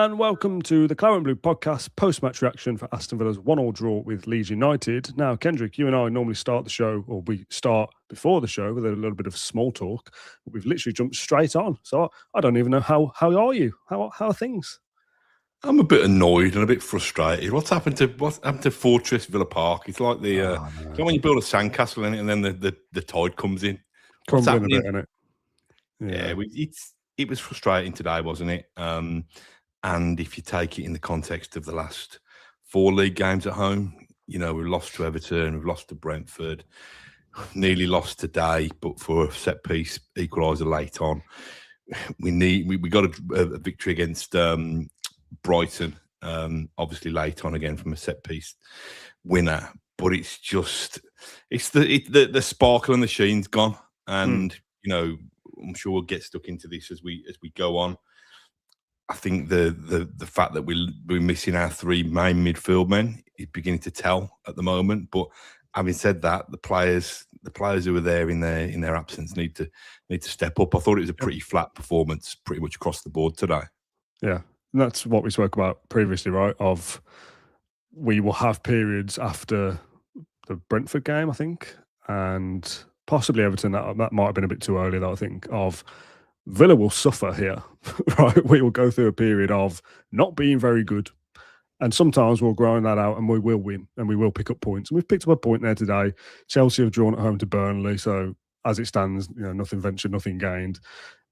and welcome to the Claret and Blue podcast post-match reaction for Aston Villa's 1-1 draw with Leeds United. Now, Kendrick, you and I normally start the show, or we start before the show with a little bit of small talk, but we've literally jumped straight on. So I don't even know how are you? How are things? I'm a bit annoyed and a bit frustrated. What's happened to Fortress Villa Park? It's like the you know when you build a sandcastle in it and then the tide comes in. What's happening? A bit, innit? It was frustrating today, wasn't it? And if you take it in the context of the last 4 league games at home, you know, we've lost to Everton, we've lost to Brentford, nearly lost today, but for a set piece equaliser late on. We got a victory against Brighton, obviously late on again from a set piece winner, but it's the sparkle and the sheen's gone, and you know, I'm sure we'll get stuck into this as we go on. I think the fact that we're missing our 3 main midfield men is beginning to tell at the moment. But having said that, the players who are there in their absence need to step up. I thought it was a pretty flat performance, pretty much across the board today. Yeah, and that's what we spoke about previously, right? Of we will have periods after the Brentford game, I think, and possibly Everton. That might have been a bit too early, though. I think of Villa will suffer here, right? We will go through a period of not being very good, and sometimes we'll grind that out and we will win and we will pick up points. And we've picked up a point there today. Chelsea have drawn at home to Burnley, so as it stands, you know, nothing ventured, nothing gained.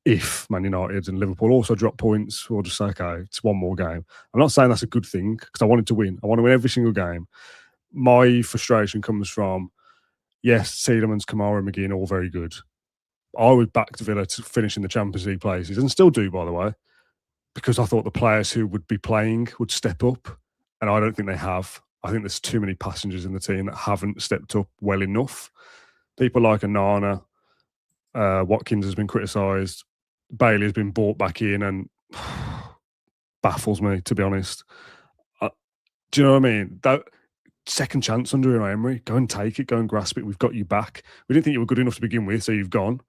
If Man United and Liverpool also drop points, we'll just say, okay, it's one more game. I'm not saying that's a good thing because I wanted to win. I want to win every single game. My frustration comes from, yes, Tielemans, Kamara, and McGinn are all very good. I would back Villa to finish in the Champions League places, and still do, by the way, because I thought the players who would be playing would step up, and I don't think they have. I think there's too many passengers in the team that haven't stepped up well enough. People like Onana, Watkins has been criticised, Bailey has been brought back in, and baffles me, to be honest. Do you know what I mean? That second chance under Emery, go and take it, go and grasp it. We've got you back. We didn't think you were good enough to begin with, so you've gone.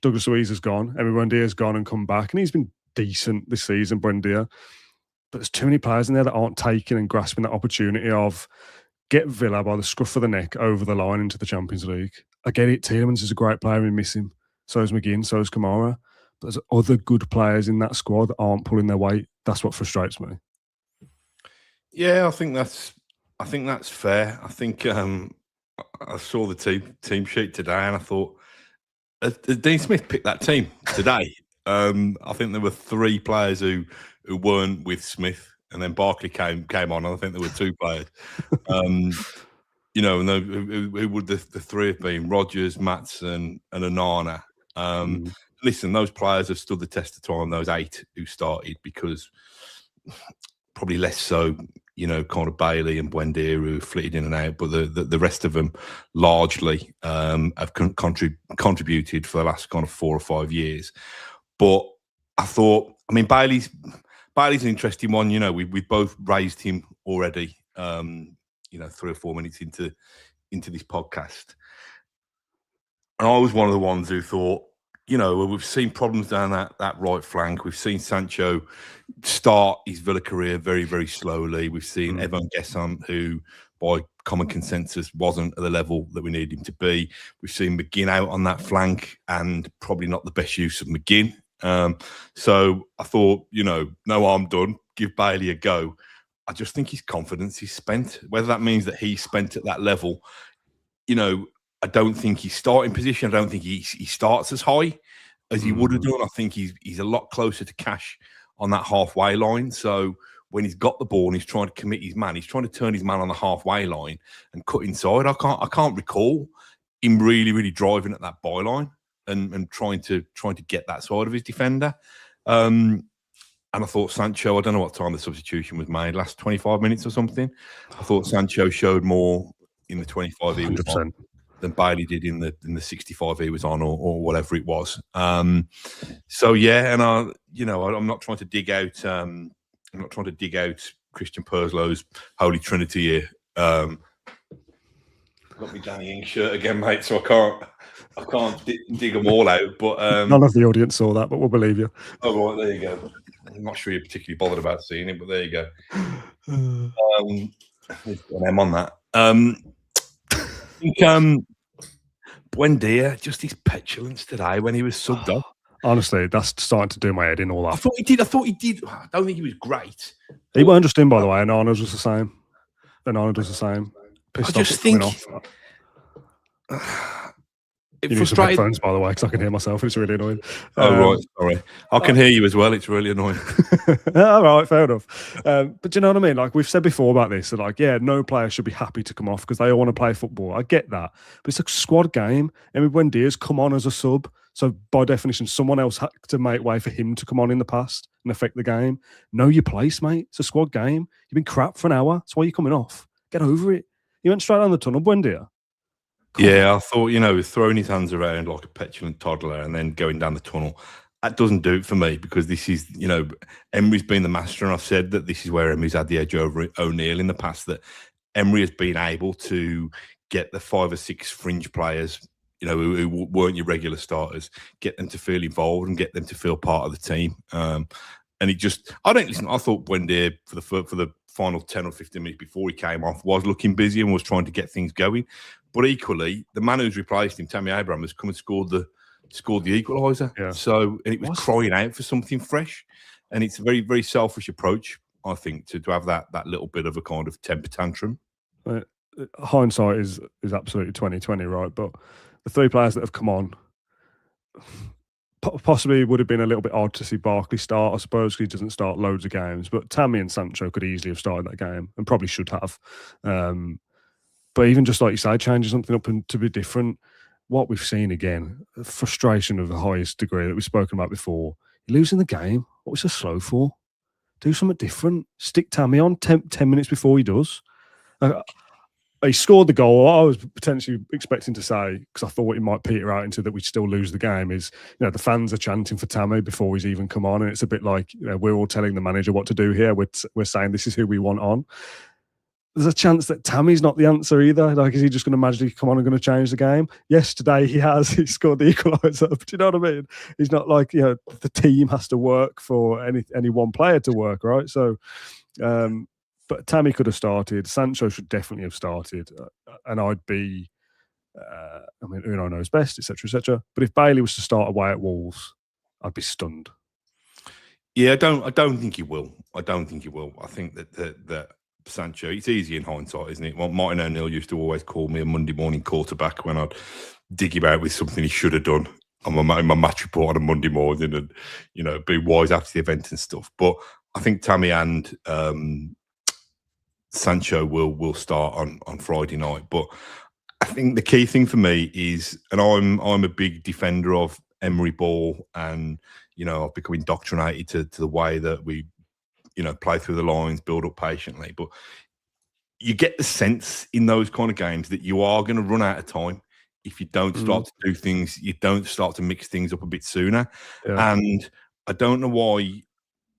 Douglas Luiz has gone. Emery Buendia's gone and come back, and he's been decent this season, Buendia. But there's too many players in there that aren't taking and grasping that opportunity of get Villa by the scruff of the neck over the line into the Champions League. I get it. Tielemans is a great player. We miss him. So is McGinn. So is Kamara. But there's other good players in that squad that aren't pulling their weight. That's what frustrates me. Yeah, I think that's fair. I think I saw the team sheet today and I thought, Dean Smith picked that team today. I think there were 3 players who weren't with Smith, and then Barkley came on. And I think there were 2 players. You know, and who would the 3 have been? Rodgers, Maatsen, and Onana. Listen, those players have stood the test of time. Those 8 who started, because probably less so, you know, kind of Bailey and Buendia who flitted in and out, but the rest of them largely have contributed for the last kind of 4 or 5 years. But I thought, I mean, Bailey's an interesting one. You know, we both raised him already. You know, 3 or 4 minutes into this podcast, and I was one of the ones who thought, you know, we've seen problems down that right flank. We've seen Sancho start his Villa career very, very slowly. We've seen Evan Gesson, who by common consensus wasn't at the level that we needed him to be. We've seen McGinn out on that flank and probably not the best use of McGinn. So I thought, you know, no harm done. Give Bailey a go. I just think his confidence is spent. Whether that means that he's spent at that level, you know, I don't think he's starting position. I don't think he starts as high as he would have done. I think he's a lot closer to Cash on that halfway line. So when he's got the ball and he's trying to commit his man, he's trying to turn his man on the halfway line and cut inside. I can't recall him really driving at that byline and trying to get that side of his defender. And I thought Sancho, I don't know what time the substitution was made, last 25 minutes or something. I thought Sancho showed more in the 25 he was on than Bailey did in the 65 he was on, or whatever it was. So yeah, and I'm not trying to dig out Christian Perslow's Holy Trinity here. Got me Danny Ings shirt again, mate, so I can't dig them all out. But none of the audience saw that, but we'll believe you. Oh right, there you go. I'm not sure you're particularly bothered about seeing it, but there you go. An M on that. I think Buendia, just his petulance today when he was subbed off. Honestly, that's starting to do my head in all that. I thought he did. I don't think he was great. He weren't just in, by the way, and Arnold was the same. And Arnold was the same. Pissed off coming off. You need some headphones, by the way, because I can hear myself. It's really annoying. Right, sorry. I can hear you as well. It's really annoying. All right, fair enough. But do you know what I mean? Like we've said before about this, that like, yeah, no player should be happy to come off because they all want to play football. I get that, but it's a squad game. And when Buendia's come on as a sub, so by definition, someone else had to make way for him to come on in the past and affect the game. Know your place, mate. It's a squad game. You've been crap for an hour. That's why you're coming off. Get over it. You went straight down the tunnel, Buendia. Yeah, I thought, throwing his hands around like a petulant toddler and then going down the tunnel, that doesn't do it for me because this is, Emery's been the master, and I've said that this is where Emery's had the edge over O'Neill in the past, that Emery has been able to get the 5 or 6 fringe players, who weren't your regular starters, get them to feel involved and get them to feel part of the team. And I thought Buendia for the final 10 or 15 minutes before he came off was looking busy and was trying to get things going. But equally, the man who's replaced him, Tammy Abraham, has come and scored the equaliser. Yeah. So, and it was crying out for something fresh. And it's a very, very selfish approach, I think, to have that little bit of a kind of temper tantrum. Hindsight is absolutely 20/20, right? But the 3 players that have come on, possibly it would have been a little bit odd to see Barkley start, I suppose, because he doesn't start loads of games. But Tammy and Sancho could easily have started that game and probably should have. But even just like you say, changing something up and to be different, what we've seen again, frustration of the highest degree that we've spoken about before. You're losing the game. What was so slow for? Do something different. Stick Tammy on 10 minutes before he does. He scored the goal. What I was potentially expecting to say, because I thought it might peter out into that we still lose the game, is the fans are chanting for Tammy before he's even come on, and it's a bit like we're all telling the manager what to do here. We're saying this is who we want on. There's a chance that Tammy's not the answer either. Like, is he just going to magically come on and going to change the game? Yes, today he has. He scored the equaliser. Do you know what I mean? He's not like, the team has to work for any one player to work, right? So, but Tammy could have started. Sancho should definitely have started. And I'd be, Uno knows best, etc., etc. But if Bailey was to start away at Wolves, I'd be stunned. Yeah, I don't think he will. I think that Sancho, it's easy in hindsight, isn't it? Well, Martin O'Neill used to always call me a Monday morning quarterback when I'd dig him out with something he should have done on my match report on a Monday morning and, be wise after the event and stuff. But I think Tammy and Sancho will start on Friday night. But I think the key thing for me is, and I'm a big defender of Emery ball, and, I've become indoctrinated to the way that we play through the lines, build up patiently. But you get the sense in those kind of games that you are going to run out of time if you don't start to do things, you don't start to mix things up a bit sooner. Yeah. And I don't know why,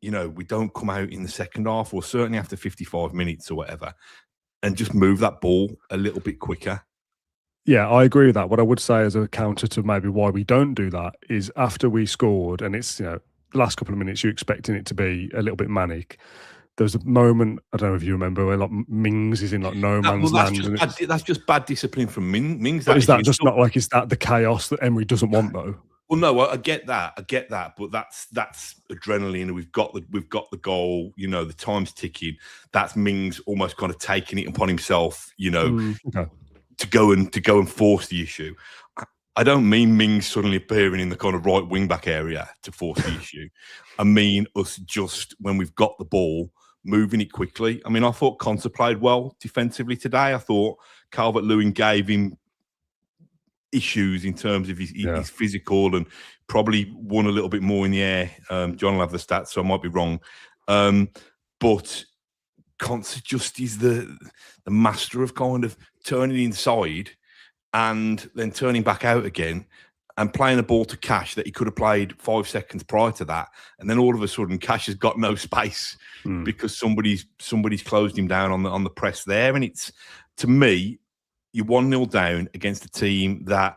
we don't come out in the second half, or certainly after 55 minutes or whatever, and just move that ball a little bit quicker. Yeah, I agree with that. What I would say as a counter to maybe why we don't do that is after we scored, and it's, the last couple of minutes, you're expecting it to be a little bit manic. There's a moment, I don't know if you remember, where Mings is in no man's land. That's just bad discipline from Mings. Is that just not like, is that the chaos that Emery doesn't want though? Well, no, I get that, but that's adrenaline. We've got the goal. The time's ticking. That's Mings almost kind of taking it upon himself. Okay. to go and force the issue. I don't mean Mings suddenly appearing in the kind of right wing back area to force the issue. I mean us just, when we've got the ball, moving it quickly. I thought Conte played well defensively today. I thought Calvert-Lewin gave him issues in terms of his physical, and probably won a little bit more in the air. John will have the stats, so I might be wrong. But Conte just is the master of kind of turning inside and then turning back out again and playing a ball to Cash that he could have played 5 seconds prior to that. And then all of a sudden, Cash has got no space because somebody's closed him down on the press there. And it's, to me, you're 1-0 down against a team that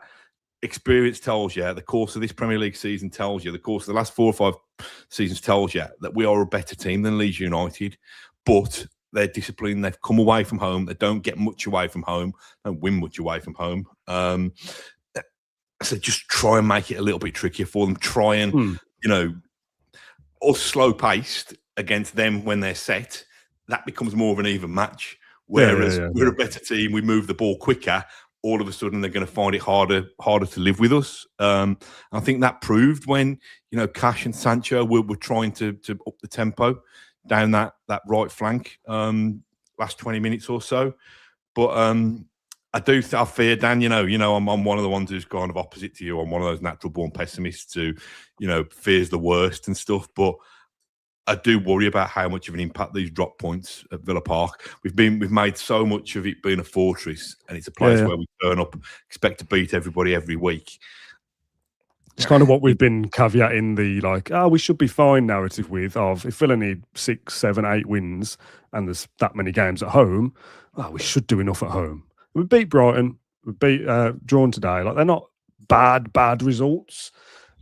experience tells you, the course of this Premier League season tells you, the course of the last 4 or 5 seasons tells you that we are a better team than Leeds United, but they're disciplined. They've come away from home. They don't get much away from home. Don't win much away from home. So just try and make it a little bit trickier for them. Try and, us slow-paced against them when they're set. That becomes more of an even match. Whereas we're a better team. We move the ball quicker. All of a sudden, they're going to find it harder to live with us. I think that proved when, Cash and Sancho were trying to up the tempo down that right flank last 20 minutes or so. But I fear, Dan, I'm one of the ones who's kind of opposite to you. I'm one of those natural born pessimists who, fears the worst and stuff. But I do worry about how much of an impact these drop points at Villa Park. We've made so much of it being a fortress, and it's a place where we turn up, expect to beat everybody every week. It's kind of what we've been caveating the we should be fine narrative with of if Villa need 6, 7, 8 wins and there's that many games at home, we should do enough at home. We beat Brighton, we beat drawn today. They're not bad results.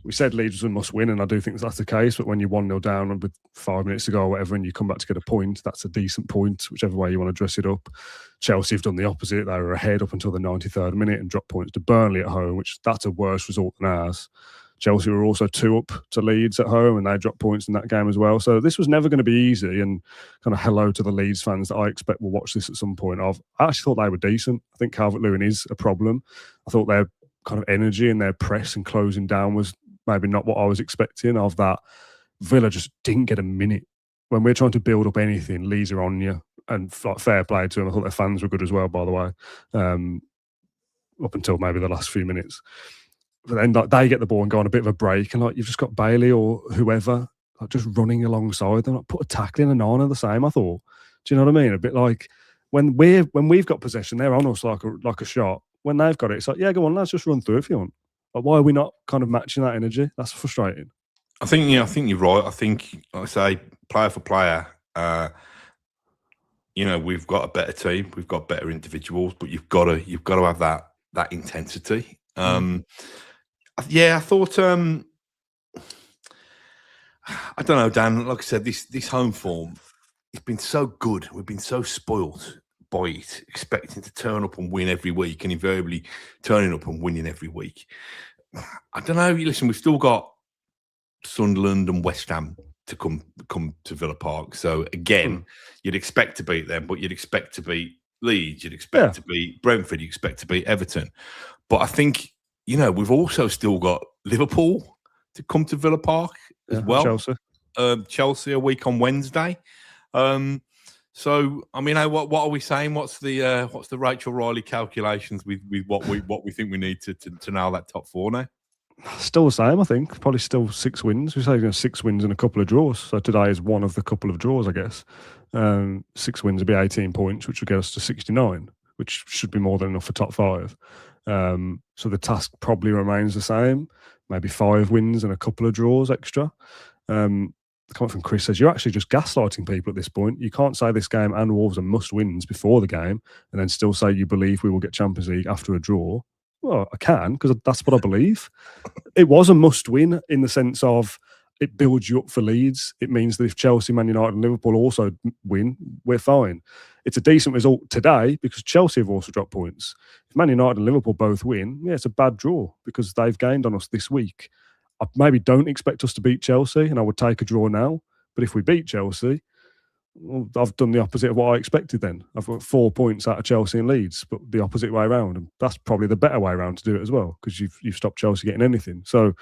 We said Leeds was a must win, and I do think that's the case. But when you're 1-0 down with 5 minutes to go or whatever, and you come back to get a point, that's a decent point, whichever way you want to dress it up. Chelsea have done the opposite. They were ahead up until the 93rd minute and dropped points to Burnley at home, which that's a worse result than ours. Chelsea were also 2 up to Leeds at home, and they dropped points in that game as well. So this was never going to be easy. And kind of hello to the Leeds fans that I expect will watch this at some point. I actually thought they were decent. I think Calvert-Lewin is a problem. I thought their kind of energy and their press and closing down was maybe not what I was expecting. Of that, Villa just didn't get a minute. When we're trying to build up anything, Leeds are on you. And fair play to them. I thought their fans were good as well, by the way, up until maybe the last few minutes. But then they get the ball and go on a bit of a break, and you've just got Bailey or whoever just running alongside them. Put a tackle in and on are the same. I thought, do you know what I mean? A bit like when we've got possession, they're on us like a shot. When they've got it, it's go on, let's just run through if you want. Why are we not kind of matching that energy? That's frustrating. I think you're right. I think, like I say, player for player, we've got a better team, we've got better individuals, but you've got to have that intensity. I thought I don't know, Dan. Like I said, this home form, it's been so good. We've been so spoilt by it, expecting to turn up and win every week, and invariably turning up and winning every week. I don't know. Listen, we've still got Sunderland and West Ham to come to Villa Park. So again, you'd expect to beat them, but you'd expect to beat Leeds, you'd expect to beat Brentford, you'd expect to beat Everton. But I think, we've also still got Liverpool to come to Villa Park as well. Chelsea a week on Wednesday. So I mean, what are we saying? What's the Rachel Riley calculations with what we think we need to nail that top 4 now? Still the same, I think. Probably still 6 wins. We say 6 wins and a couple of draws. So today is one of the couple of draws, I guess. 6 wins would be 18 points, which would get us to 69, which should be more than enough for top 5. So the task probably remains the same. Maybe 5 wins and a couple of draws extra. The comment from Chris says, you're actually just gaslighting people at this point. You can't say this game and Wolves are must-wins before the game and then still say you believe we will get Champions League after a draw. Well, I can, because that's what I believe. It was a must-win in the sense of it builds you up for Leeds. It means that if Chelsea, Man United and Liverpool also win, we're fine. It's a decent result today because Chelsea have also dropped points. If Man United and Liverpool both win, it's a bad draw because they've gained on us this week. I maybe don't expect us to beat Chelsea, and I would take a draw now. But if we beat Chelsea, well, I've done the opposite of what I expected then. I've got 4 points out of Chelsea and Leeds, but the opposite way around. And that's probably the better way around to do it as well, because you've stopped Chelsea getting anything. So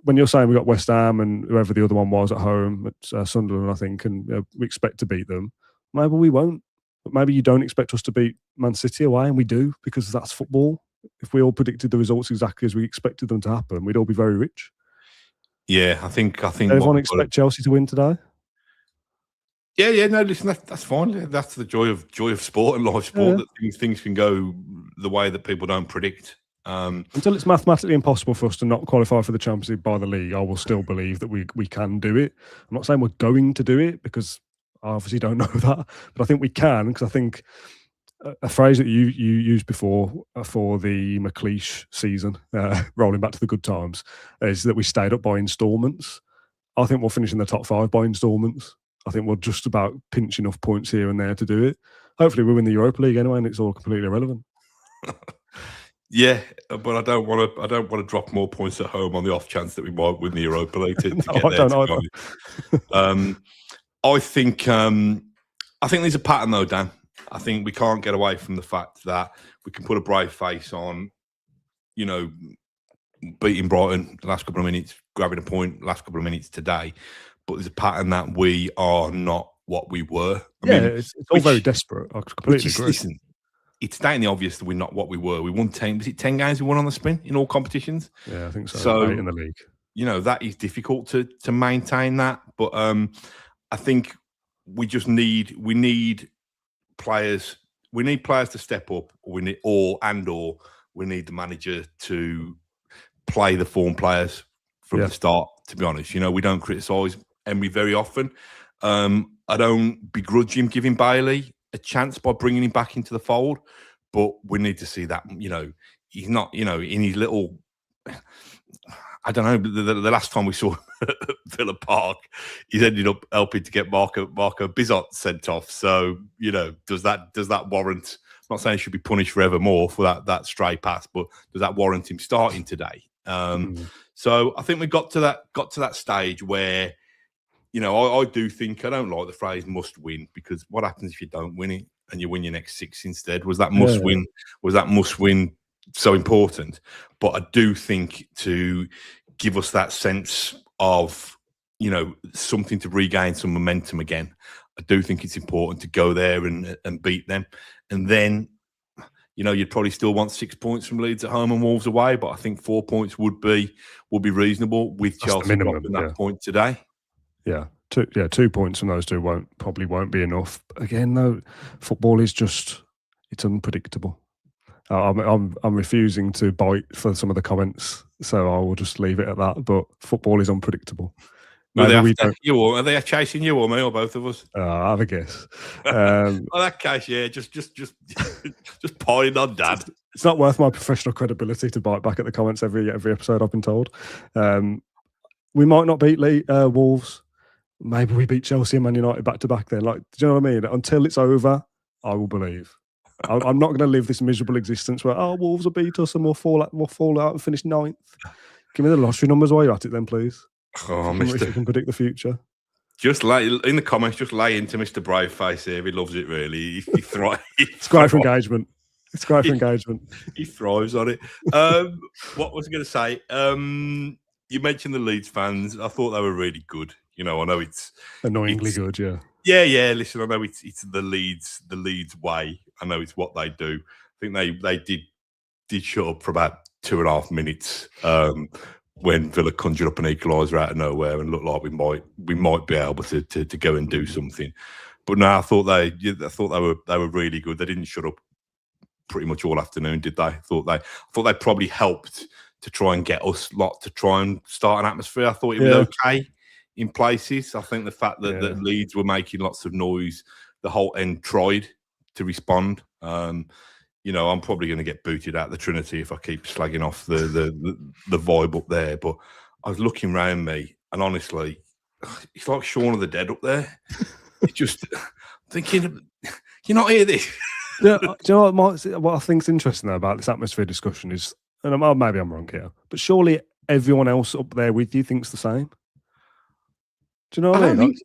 when you're saying we got West Ham and whoever the other one was at home, at Sunderland, I think, and we expect to beat them, maybe we won't. But maybe you don't expect us to beat Man City away, and we do, because that's football. If we all predicted the results exactly as we expected them to happen, we'd all be very rich. Yeah, I think. Everyone expect Chelsea to win today? Yeah. No, listen, that's fine. That's the joy of sport and live sport. That things can go the way that people don't predict. Until it's mathematically impossible for us to not qualify for the Champions League by the league, I will still believe that we can do it. I'm not saying we're going to do it because I obviously don't know that, but I think we can, because I think a phrase that you used before for the McLeish season, rolling back to the good times, is that we stayed up by instalments. I think we'll finish in the top 5 by instalments. I think we'll just about pinch enough points here and there to do it. Hopefully, we win the Europa League anyway, and it's all completely irrelevant. Yeah, but I don't want to drop more points at home on the off chance that we might win the Europa League to get there. I think there's a pattern though, Dan. I think we can't get away from the fact that we can put a brave face on, you know, beating Brighton the last couple of minutes, grabbing a point last couple of minutes today. But there's a pattern that we are not what we were. I mean, it's all very desperate. I completely agree. Listen, it's stating the obvious that we're not what we were. We won 10 games we won on the spin in all competitions? Yeah, I think so. So 8 in the league. You know, that is difficult to maintain that. But I think we need players. We need players to step up, or we need the manager to play the form players from the start. To be honest, you know, we don't criticise Emery very often. I don't begrudge him giving Bailey a chance by bringing him back into the fold, but we need to see that, you know, he's not, you know, in his little, I don't know, the last time we saw Villa Park, he's ended up helping to get Marco Bizot sent off. So, you know, does that warrant, I'm not saying he should be punished forevermore for that stray pass, but does that warrant him starting today? So I think we got to that stage where, you know, I do think, I don't like the phrase must win, because what happens if you don't win it and you win your next 6 instead? Was that must win? Was that must win so important? But I do think to give us that sense of, you know, something to regain some momentum again, I do think it's important to go there and beat them. And then, you know, you'd probably still want 6 points from Leeds at home and Wolves away, but I think 4 points would be reasonable with Chelsea dropping that point today. Yeah, 2 points from those two probably won't be enough. Again, though, football is just, it's unpredictable. I'm refusing to bite for some of the comments, so I will just leave it at that. But football is unpredictable. Are they chasing you or me or both of us? I have a guess. Well, that case, yeah, just piling on, Dad. It's not worth my professional credibility to bite back at the comments every episode, I've been told. We might not beat Wolves. Maybe we beat Chelsea and Man United back to back then. Like, do you know what I mean? Until it's over, I will believe. I'm not going to live this miserable existence where, Wolves will beat us and we'll fall out and finish 9th. Give me the lottery numbers while you're at it then, please. If you can predict the future. Just lay in the comments, just lay into Mr. Braveface here. He loves it, really. He thrives. It's great for engagement. He thrives on it. What was I going to say? You mentioned the Leeds fans. I thought they were really good. You know, I know it's annoyingly good, yeah. Yeah. Listen, I know it's the Leeds way. I know it's what they do. I think they did shut up for about 2.5 minutes when Villa conjured up an equaliser out of nowhere and looked like we might be able to go and do something. But no, I thought they were really good. They didn't shut up pretty much all afternoon, did they? I thought they probably helped to try and get us lot to try and start an atmosphere. I thought it was okay in places. I think the fact that Leeds were making lots of noise, the whole end tried to respond. You know, I'm probably going to get booted out of the Trinity if I keep slagging off the vibe up there. But I was looking around me, and honestly, it's like Shaun of the Dead up there. It's just thinking, you're not here. This. Do you know what I think's interesting though about this atmosphere discussion is, and maybe I'm wrong here, but surely everyone else up there with you thinks the same. Do you know what I mean?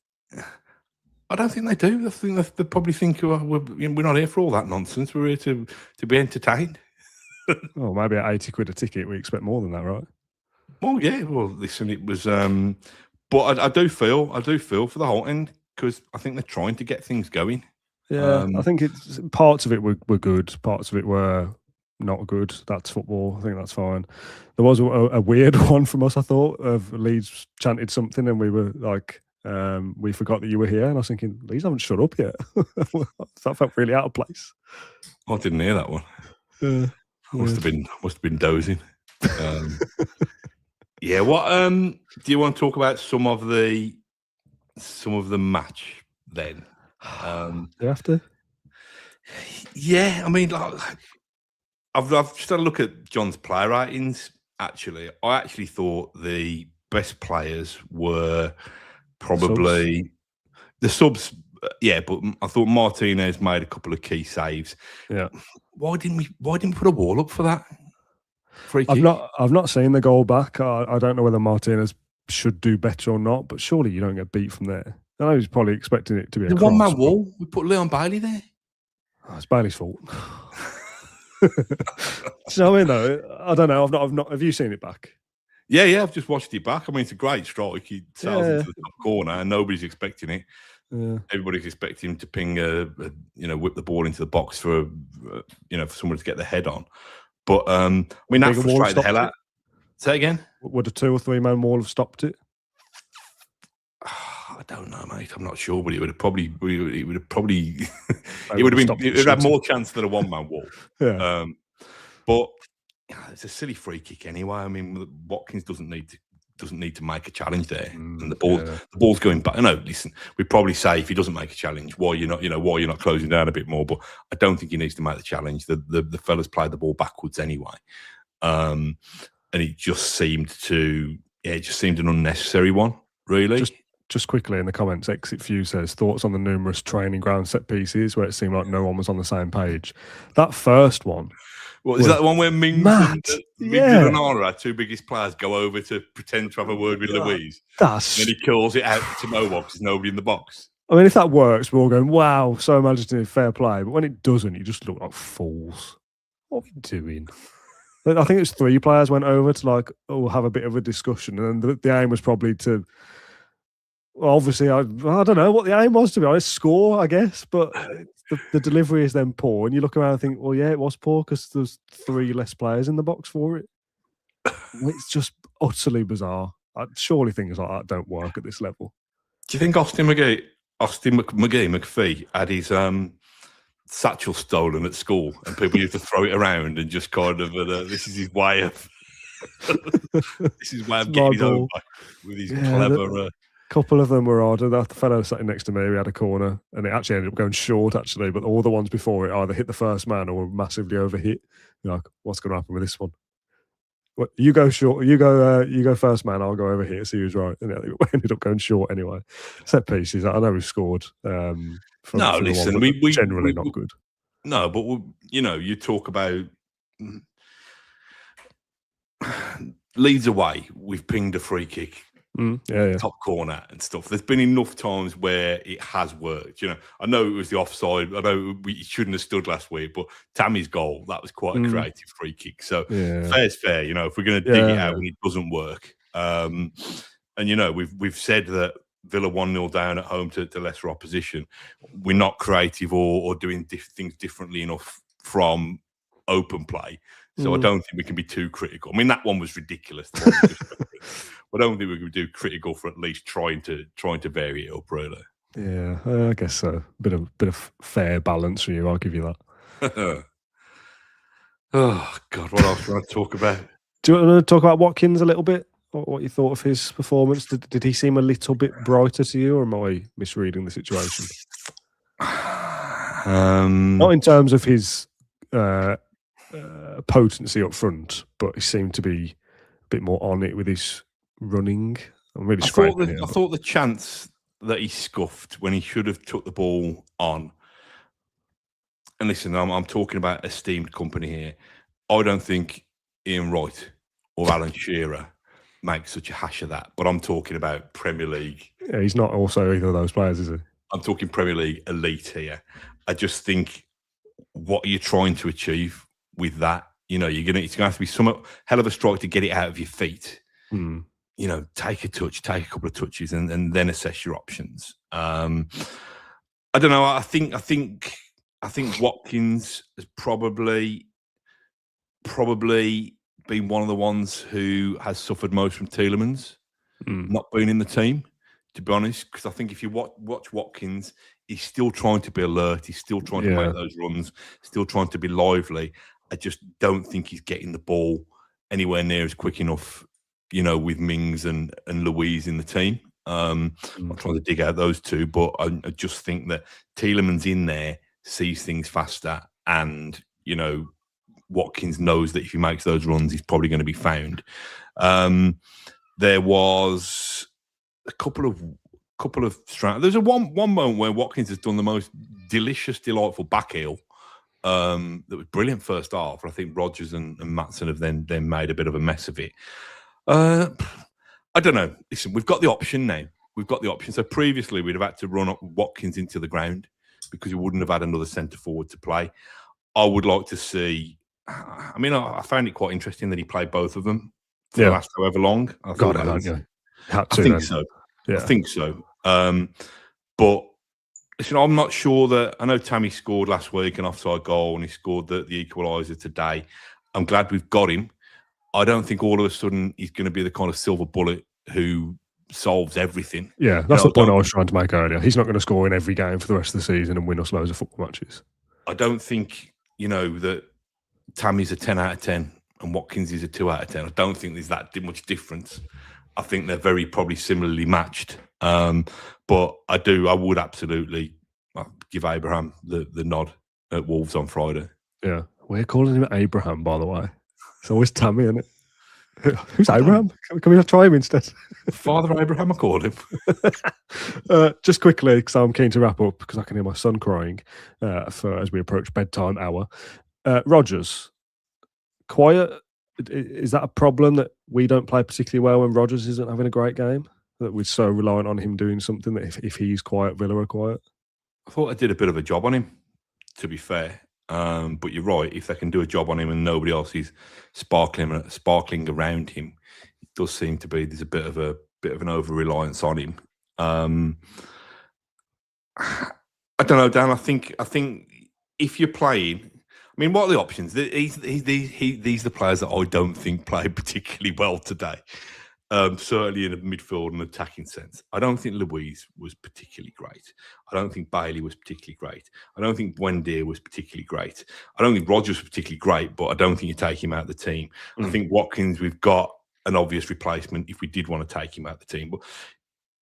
I don't think they do. I think they probably think we're not here for all that nonsense. We're here to be entertained. Oh, maybe at 80 quid a ticket, we expect more than that, right? Well, yeah. Well, listen, it was. But I do feel for the whole end, because I think they're trying to get things going. Yeah, I think it's parts of it were good, parts of it were not good. That's football. I think that's fine. There was a weird one from us, I thought, of Leeds chanted something and we were like, we forgot that you were here. And I was thinking, Leeds haven't shut up yet. That felt really out of place. I didn't hear that one. Must have been dozing. Yeah. What do you want to talk about some of the match then? Do you have to? Yeah, I mean, like, I've just had a look at John's player ratings. Actually, I actually thought the best players were probably the subs. Yeah, but I thought Martinez made a couple of key saves. Yeah. Why didn't we put a wall up for that free I've kick? not seen the goal back. I don't know whether Martinez should do better or not, but surely you don't get beat from there. I know he's probably expecting it to be a The cross. one-man wall. We put Leon Bailey there. It's Bailey's fault. Do you know what I mean, though? I don't know. I've not. Have you seen it back? Yeah, I've just watched it back. I mean, it's a great strike. He sails into the top corner, and nobody's expecting it. Yeah. Everybody's expecting him to ping whip the ball into the box for someone to get their head on. But I mean, that frustrated the hell out. Say again. Would a 2 or 3 man wall have stopped it? I don't know, mate. I'm not sure, but it would have probably had more chance than a 1-man wall. Yeah. But it's a silly free kick anyway. I mean, Watkins doesn't need to make a challenge there, and the ball's going back. No, listen, we'd probably say if he doesn't make a challenge, why you're not closing down a bit more. But I don't think he needs to make the challenge. The fellas played the ball backwards anyway, and it just seemed an unnecessary one, really. Just quickly in the comments, Exit Few says, thoughts on the numerous training ground set pieces where it seemed like no one was on the same page. That first one. Is that the one where Mings and Onana, our 2 biggest players, go over to pretend to have a word with Louise? And then he calls it out to no one because there's nobody in the box. I mean, if that works, we're all going, wow, so imaginative, fair play. But when it doesn't, you just look like fools. What are we doing? I think it's 3 players went over to have a bit of a discussion. And the aim was probably to... Well, obviously, I don't know what the aim was, to be honest. Score, I guess, but the delivery is then poor, and you look around and think, well, yeah, it was poor because there's 3 less players in the box for it. It's just utterly bizarre. Surely things like that don't work at this level. Do you think Austin McPhee had his satchel stolen at school, and people used to throw it around and just kind of this is his way of getting his own back with his clever. Couple of them were odd. The fellow sitting next to me, we had a corner, and it actually ended up going short, actually. But all the ones before it either hit the first man or were massively overhit. You're like, what's going to happen with this one? What, you go short. You go first man. I'll go over here. See who's right. And it ended up going short anyway. Set pieces. I know we've scored. Listen, we generally not good. No, but you talk about Leeds away. We've pinged a free kick. Top corner and stuff. There's been enough times where it has worked. I know it was the offside. I know we shouldn't have stood last week, but Tammy's goal, that was quite a creative free kick. So fair's fair. If we're going to dig it out when it doesn't work, and we've said that Villa 1-0 down at home to lesser opposition, we're not creative or doing things differently enough from open play. So I don't think we can be too critical. I mean, that one was ridiculous. I don't think we can do critical for at least trying to vary it up, really. Yeah, I guess so. Bit of fair balance for you. I'll give you that. Oh God, what else do you want to talk about? Do you want to talk about Watkins a little bit? What you thought of his performance? Did he seem a little bit brighter to you, or am I misreading the situation? Not in terms of his potency up front, but he seemed to be a bit more on it with his running. I'm really scraping I thought the chance that he scuffed when he should have took the ball on. And listen, I'm talking about esteemed company here. I don't think Ian Wright or Alan Shearer make such a hash of that. But I'm talking about Premier League. Yeah, he's not also either of those players, is he? I'm talking Premier League elite here. I just think, what are you trying to achieve with that? It's going to have to be some hell of a strike to get it out of your feet. Take a couple of touches, and then assess your options. I don't know. I think Watkins has probably been one of the ones who has suffered most from Tielemans not being in the team, to be honest. Because I think if you watch Watkins, he's still trying to be alert. He's still trying to make those runs, still trying to be lively. I just don't think he's getting the ball anywhere near as quick enough, with Mings and Louise in the team. I'm trying to dig out those two, but I just think that Tielemans in there sees things faster, and Watkins knows that if he makes those runs, he's probably going to be found. There was a couple of strands. There's one moment where Watkins has done the most delicious, delightful back heel. That was brilliant first half. I think Rodgers and Matson have then made a bit of a mess of it. I don't know. Listen, we've got the option now. We've got the option. So previously, we'd have had to run up Watkins into the ground because we wouldn't have had another centre forward to play. I would like to see. I mean, I found it quite interesting that he played both of them for the last however long. I think so. Yeah. I think so. But listen, I'm not sure that. I know Tammy scored last week an offside goal, and he scored the equaliser today. I'm glad we've got him. I don't think all of a sudden he's going to be the kind of silver bullet who solves everything. Yeah, that's the point I was trying to make earlier. He's not going to score in every game for the rest of the season and win us loads of football matches. I don't think, that Tammy's a 10 out of 10 and Watkins is a 2 out of 10. I don't think there's that much difference. I think they're very probably similarly matched. But I would absolutely give Abraham the nod at Wolves on Friday. Yeah. We're calling him Abraham, by the way. It's always Tammy, isn't it? Who's Abraham? Can we try him instead? Father Abraham, I call him. Just quickly, because I'm keen to wrap up, because I can hear my son crying as we approach bedtime hour. Rodgers, quiet. Is that a problem that we don't play particularly well when Rodgers isn't having a great game? That we're so reliant on him doing something that if he's quiet, Villa are quiet? I thought I did a bit of a job on him, to be fair. But you're right. If they can do a job on him and nobody else is sparkling around him, it does seem to be there's a bit of an over reliance on him. I don't know, Dan. I think if you're playing, I mean, what are the options? These are the players that I don't think played particularly well today. Certainly in a midfield and attacking sense. I don't think Louise was particularly great. I don't think Bailey was particularly great. I don't think Buendia was particularly great. I don't think Rodgers was particularly great, but I don't think you take him out of the team. I think Watkins, we've got an obvious replacement if we did want to take him out of the team. But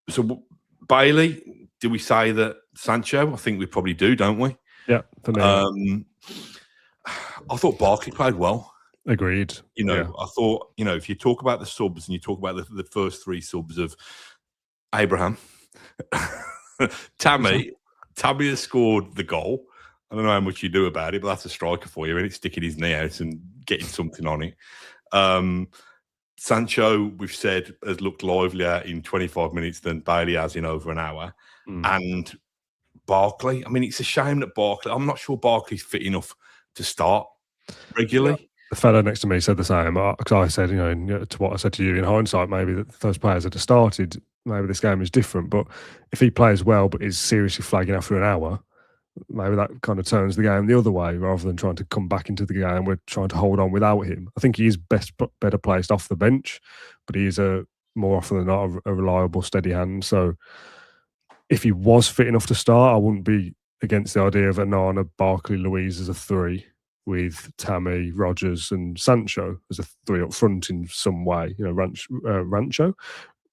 so Bailey, do we say that Sancho? I think we probably do, don't we? Yeah, for me. I thought Barkley played well. Agreed. I thought, if you talk about the subs and you talk about the first three subs of Abraham, Tammy has scored the goal. I don't know how much you do about it, but that's a striker for you, and it's sticking his knee out and getting something on it. Sancho, we've said, has looked livelier in 25 minutes than Bailey has in over an hour. And Barkley, I mean, it's a shame that I'm not sure Barkley's fit enough to start regularly. Yeah. The fellow next to me said the same. Because I said, to what I said to you in hindsight, maybe that if those players had started, maybe this game is different. But if he plays well but is seriously flagging after an hour, maybe that kind of turns the game the other way rather than trying to come back into the game. We're trying to hold on without him. I think he is better placed off the bench, but he is more often than not a reliable, steady hand. So if he was fit enough to start, I wouldn't be against the idea of Anana, Barkley, Louise as a 3. With Tammy, Rodgers, and Sancho as a 3 up front in some way. Rancho,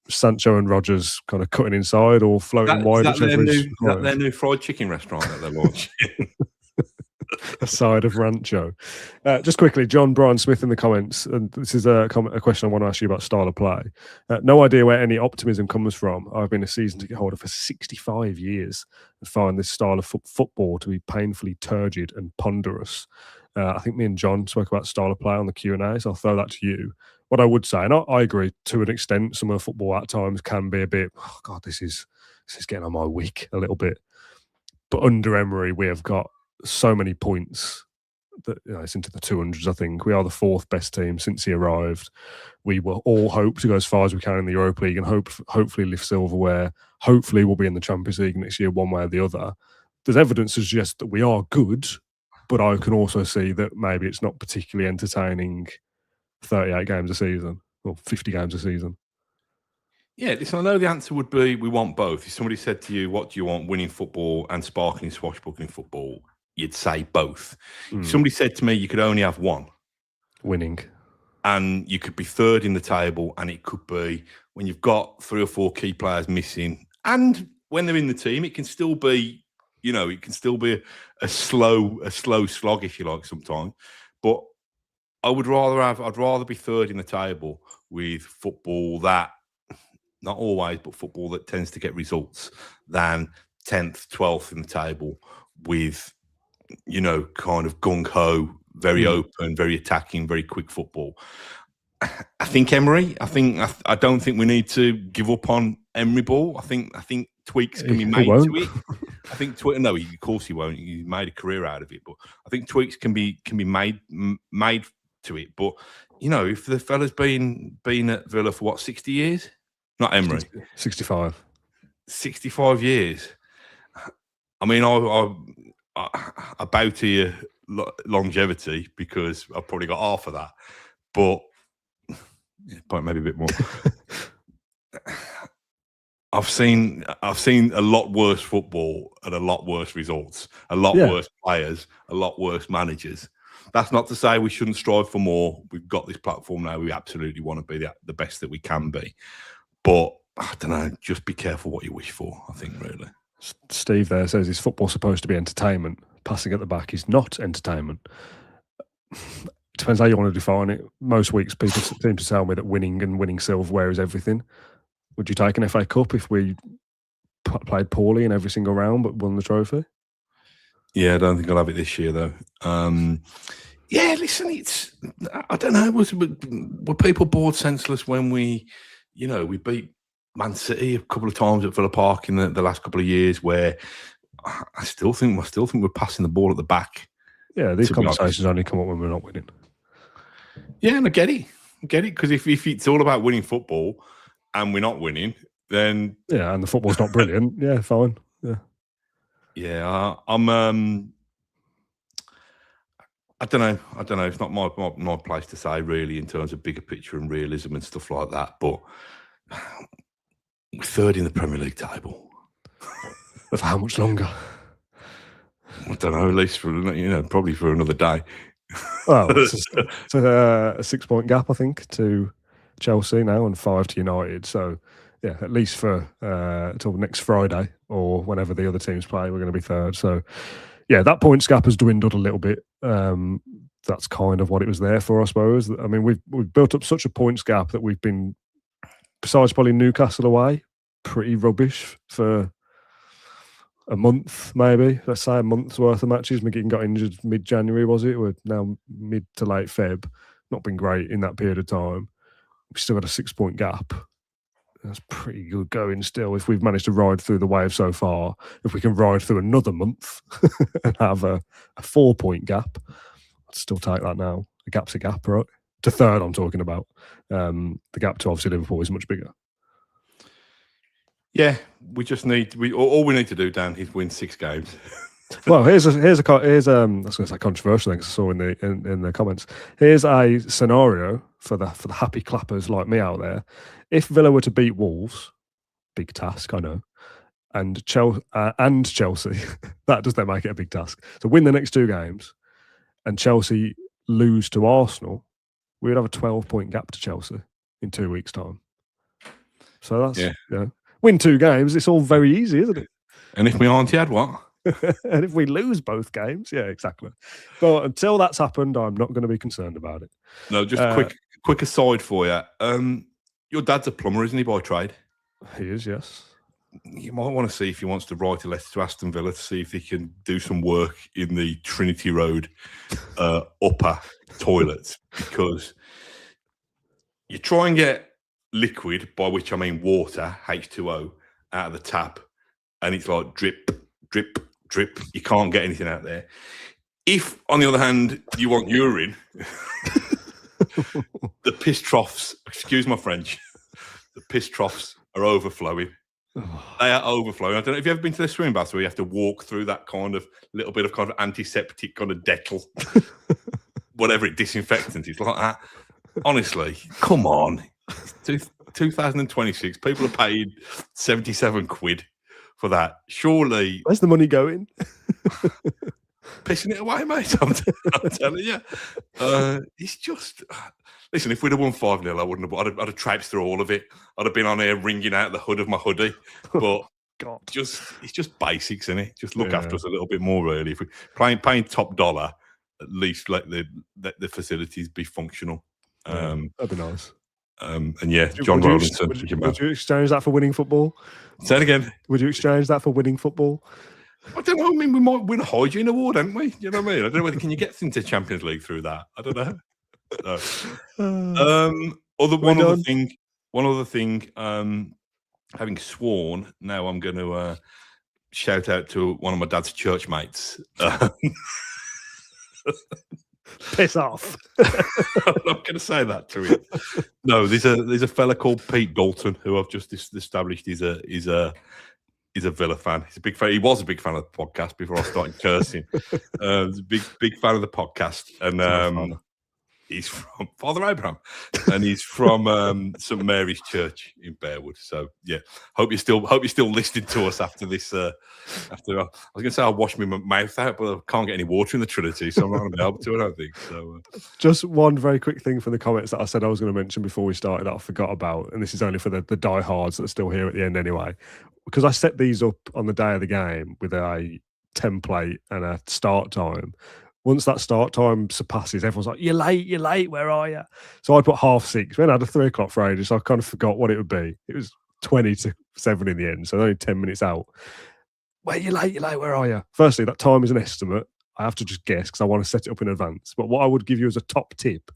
Sancho and Rodgers kind of cutting inside or floating wide. Is that their new fried chicken restaurant that they're launching? A side of Rancho. Just quickly, John Brian Smith in the comments, and this is a question I want to ask you about style of play. No idea where any optimism comes from. I've been a season ticket holder for 65 years and find this style of football to be painfully turgid and ponderous. I think me and John spoke about style of play on the Q&A, so I'll throw that to you. What I would say, and I agree to an extent, some of the football at times can be a bit, oh God, this is getting on my wick a little bit. But under Emery, we have got so many points that it's into the 200s. I think we are the 4th best team since he arrived. We will all hope to go as far as we can in the Europa League and hopefully lift silverware. Hopefully we'll be in the Champions League next year, one way or the other. There's evidence to suggest that we are good, but I can also see that maybe it's not particularly entertaining 38 games a season or 50 games a season. Yeah, listen, I know the answer would be we want both. If somebody said to you, what do you want, winning football and sparkling, swashbuckling football, you'd say both. If somebody said to me you could only have one. Winning. And you could be 3rd in the table, and it could be when you've got 3 or 4 key players missing, and when they're in the team, it can still be, You know, it can still be a slow slog, if you like, sometimes. But I'd rather be third in the table with football that, not always, but football that tends to get results, than 10th, 12th in the table with, you know, kind of gung-ho, very open, very attacking, very quick football. I think Emery. I don't think we need to give up on Emery ball. I think tweaks can be made to it. I think no, of course he won't. He made a career out of it, but I think tweaks can be made to it. But you know, if the fella's been at Villa for what, 60 years? Not Emery. 65. 65 years. I mean, I bow to your longevity because I've probably got half of that, but maybe a bit more. I've seen a lot worse football and a lot worse results, a lot worse players, a lot worse managers. That's not to say we shouldn't strive for more. We've got this platform now. We absolutely want to be the best that we can be. But I don't know, just be careful what you wish for, I think, really. Steve there says, is football supposed to be entertainment? Passing at the back is not entertainment. Depends how you want to define it. Most weeks people seem to tell me that winning silverware is everything. Would you take an FA Cup if we played poorly in every single round but won the trophy? Yeah, I don't think I'll have it this year, though. Yeah, listen, I don't know. Were people bored senseless when we beat Man City a couple of times at Villa Park in the last couple of years, where I still think we're passing the ball at the back. Yeah, these conversations only come up when we're not winning. Yeah, and I get it, because if it's all about winning football and we're not winning, then and the football's not brilliant. Yeah, fine. Yeah, I'm. I don't know. It's not my place to say, really, in terms of bigger picture and realism and stuff like that. But we're third in the Premier League table. For how much longer? I don't know. At least for probably for another day. Well, it's a 6-point gap, I think, to Chelsea now and 5 to United. So, yeah, at least for till next Friday or whenever the other teams play, we're going to be third. So, yeah, that points gap has dwindled a little bit. That's kind of what it was there for, I suppose. I mean, we've built up such a points gap that we've been, besides probably Newcastle away, pretty rubbish for a month, maybe. Let's say a month's worth of matches. McGinn got injured mid-January, was it? We're now mid to late Feb. Not been great in that period of time. We've still got a 6-point gap. That's pretty good going still. If we've managed to ride through the wave so far, if we can ride through another month and have a 4-point gap, I'd still take that now. A gap's a gap, right? To third, I'm talking about. The gap to obviously Liverpool is much bigger. Yeah, all we need to do, Dan, is win 6 games. Well, here's I was going to say controversial things I saw in the comments. Here's a scenario for the happy clappers like me out there. If Villa were to beat Wolves, big task, I know, and Chelsea, that does then make it a big task. So win the next 2 games, and Chelsea lose to Arsenal, we would have a 12-point gap to Chelsea in 2 weeks' time. So that's win 2 games. It's all very easy, isn't it? And if my auntie had what? And if we lose both games, yeah, exactly. But until that's happened, I'm not going to be concerned about it. No, just quick aside for you. Your dad's a plumber, isn't he, by trade? He is, yes. You might want to see if he wants to write a letter to Aston Villa to see if he can do some work in the Trinity Road upper toilets, because you try and get liquid, by which I mean water, H2O, out of the tap, and it's like drip, drip, drip. You can't get anything out there. If, on the other hand, you want urine, the piss troughs, excuse my French, the piss troughs are overflowing. They are overflowing. I don't know if you've ever been to the swimming bath where you have to walk through that kind of little bit of kind of antiseptic kind of Dettol, whatever it, disinfectant. It's like that. Honestly, come on. It's 2026. People are paying 77 quid for that. Surely. Where's the money going? Pissing it away, mate. I'm telling you. It's just. Listen, if we'd have won 5-0, I wouldn't have. I'd have traipsed through all of it. I'd have been on here wringing out the hood of my hoodie. But God. It's just basics, isn't it? Just look after us a little bit more, really. If we're paying top dollar, at least let the facilities be functional. That'd be nice. And John Rolinson. Would you exchange that for winning football? Say it again. Would you exchange that for winning football? I don't know. I mean, we might win a hygiene award, haven't we? You know what I mean? I don't know whether can you get into Champions League through that. I don't know. One other thing. Having sworn, now I'm going to shout out to one of my dad's church mates. Piss off. I'm not going to say that to him. No, there's a fella called Pete Dalton who I've just established is a Villa fan. He's a big fan. He was a big fan of the podcast before I started cursing. He's a big fan of the podcast, and he's from Father Abraham, and he's from St Mary's Church in Bearwood. So yeah, hope you're still listening to us after this. I was going to say I'll wash my mouth out, but I can't get any water in the Trinity, so I'm not going to be able to. I don't think so. Just one very quick thing from the comments that I said I was going to mention before we started that I forgot about, and this is only for the diehards that are still here at the end anyway, because I set these up on the day of the game with a template and a start time. Once that start time surpasses, everyone's like, you're late, where are you? So I put 6:30. Then I had a 3 o'clock for ages, so I kind of forgot what it would be. It was 20 to 7 in the end, so only 10 minutes out. Well, you're late, where are you? Firstly, that time is an estimate. I have to just guess because I want to set it up in advance. But what I would give you as a top tip,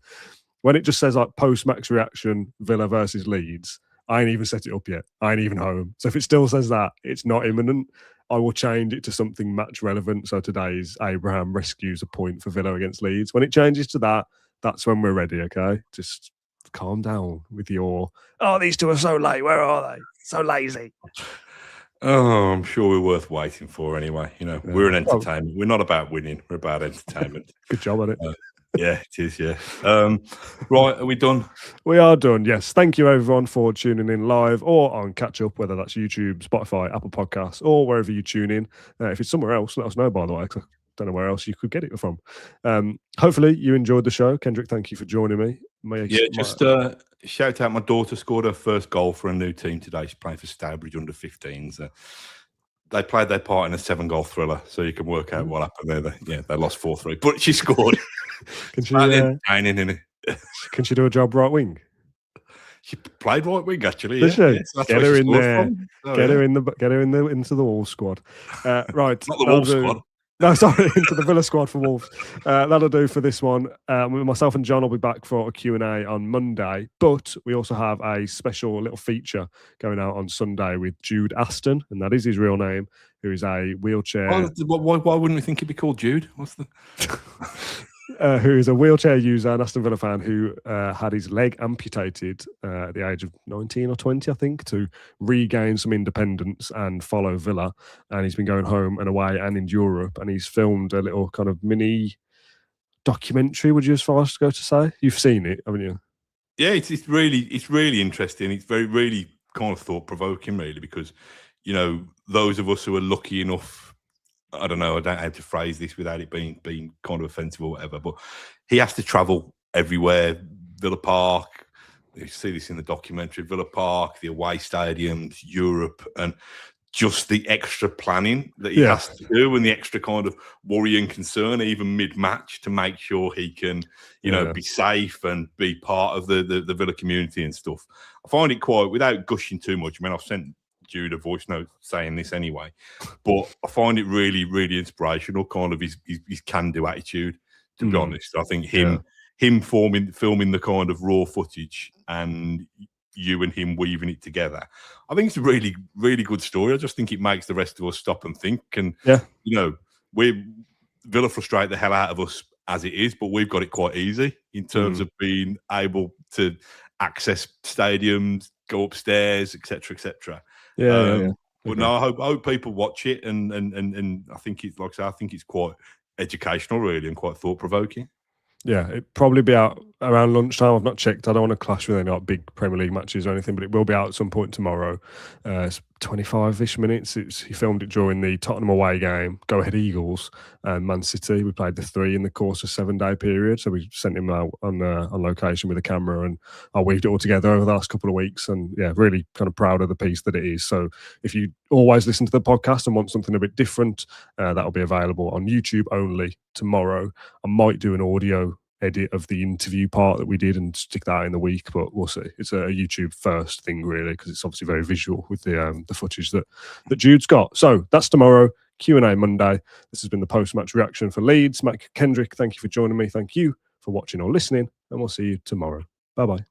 when it just says like post-match reaction, Villa versus Leeds, I ain't even set it up yet. I ain't even home. So if it still says that, it's not imminent. I will change it to something match relevant. So today's Abraham rescues a point for Villa against Leeds. When it changes to that, that's when we're ready, okay? Just calm down with your, these two are so late. Where are they? So lazy. Oh, I'm sure we're worth waiting for anyway. You know, we're an entertainment. We're not about winning. We're about entertainment. Good job on it. Yeah, it is, yeah. Right, are we done? We are done, yes. Thank you, everyone, for tuning in live or on catch-up, whether that's YouTube, Spotify, Apple Podcasts, or wherever you tune in. If it's somewhere else, let us know, by the way, because I don't know where else you could get it from. Hopefully, you enjoyed the show. Kendrick, thank you for joining me. Shout out, my daughter scored her first goal for a new team today. She's playing for Stourbridge under-15s. They played their part in a 7-goal thriller, so you can work out what happened there. They lost 4-3, but she scored. Can she do a job right wing? She played right wing actually. Did she? Yes, get her in there. Get her into the Wolves squad. Right, not the Wolves squad. No, sorry, into the Villa squad for Wolves. That'll do for this one. Myself and John will be back for a Q&A on Monday, but we also have a special little feature going out on Sunday with Jude Aston, and that is his real name, who is a wheelchair... Why wouldn't we think he'd be called Jude? What's the... who is a wheelchair user, an Aston Villa fan, who had his leg amputated at the age of 19 or 20, I think, to regain some independence and follow Villa. And he's been going home and away and in Europe. And he's filmed a little kind of mini documentary, would you as far as go to say? You've seen it, haven't you? Yeah, it's really interesting. It's really kind of thought-provoking, really, because, you know, those of us who are lucky enough, I don't know how to phrase this without it being kind of offensive or whatever, but he has to travel everywhere. Villa Park, you see this in the documentary, Villa Park, the away stadiums, Europe, and just the extra planning that he has to do and the extra kind of worry and concern, even mid-match, to make sure he can, you know, be safe and be part of the Villa community and stuff. I find it quite, without gushing too much, I mean, I've sent Jude a voice note saying this anyway, but I find it really, really inspirational, kind of his can-do attitude, to be honest. I think him filming the kind of raw footage and you and him weaving it together, I think it's a really, really good story. I just think it makes the rest of us stop and think. And, you know, Villa frustrate the hell out of us as it is, but we've got it quite easy in terms of being able to access stadiums, go upstairs, etc., etc. But no, I hope people watch it, and I think it's, like I say, I think it's quite educational, really, and quite thought provoking. Yeah, it'd probably be out around lunchtime. I've not checked. I don't want to clash with any like big Premier League matches or anything, but it will be out at some point tomorrow. It's 25-ish minutes. He filmed it during the Tottenham away game, Go Ahead Eagles, and Man City. We played the 3 in the course of a 7-day period, so we sent him out on location with a camera, and I weaved it all together over the last couple of weeks. And yeah, really kind of proud of the piece that it is. So if you always listen to the podcast and want something a bit different, that'll be available on YouTube only tomorrow. I might do an audio edit of the interview part that we did and stick that in the week, but we'll see. It's a YouTube first thing really, because it's obviously very visual with the footage that Jude's got. So that's tomorrow. Q&A Monday. This has been the post-match reaction for Leeds. Mat Kendrick, thank you for joining me. Thank you for watching or listening, and we'll see you tomorrow. Bye-bye.